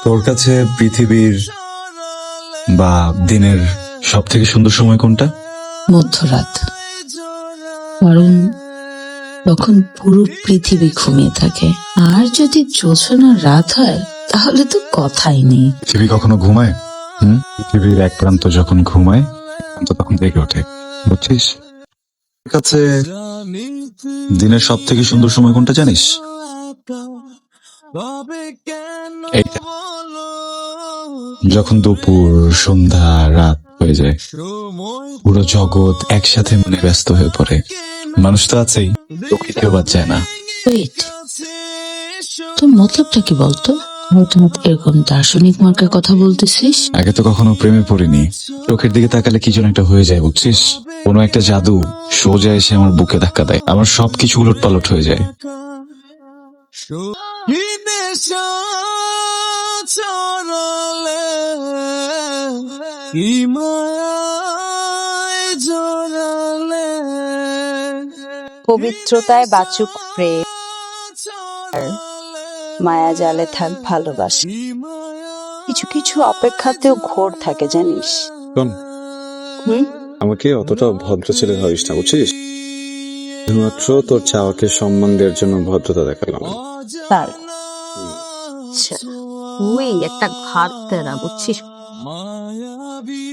তোর কাছে পৃথিবীর বা দিনের সব থেকে সুন্দর সময় কোনটা? মধ্যরাত, কারণ তখন পুরো পৃথিবী ঘুমিয়ে থাকে। আর যদি জোছনার রাত হয় তাহলে তো কথাই নেই। পৃথিবী কখনো ঘুমায়? পৃথিবীর এক প্রান্ত যখন ঘুমায় তখন জেগে ওঠে, বুঝছিস? তোর কাছে দিনের সব থেকে সুন্দর সময় কোনটা জানিস? এইটা, যখন দুপুর, সন্ধ্যা, রাত হয়ে যায়, পুরো জগৎ একসাথে মনে ব্যস্ত হয়ে পড়ে। মানুষ তো আছেই, প্রকৃতিও বাদ যায় না। ওয়েট, তোর মতলবটা কি বলতো? হঠাৎ এরকম দার্শনিক মার্কের কথা বলতেছিস? আগে তো কখনো প্রেমে পড়িনি, চোখের দিকে তাকালে কি যেন একটা হয়ে যায়, বুঝছিস? কোনো একটা জাদু সোজা এসে আমার বুকে ধাক্কা দেয়, আমার সবকিছু উলট পালট হয়ে যায়। পবিত্রতায় বাচুক প্রেম, আর মায়া জালে থাক ভালোবাসা। কিছু কিছু অপেক্ষাতেও ঘোর থাকে, জানিস? শোন, হুম, আমাকে অতটা ভদ্র ছেলে ভাবিস না, বুঝছিস? শুধুমাত্র তোর চাওয়াকে সম্মান দেওয়ার জন্য ভদ্রতা দেখালাম। তার আচ্ছা, তুই একটা ঘাট তেরা, বুঝছিস? মায়াবী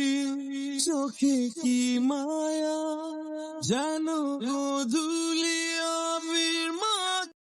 চোখে কি মায়া, জানো গধূলি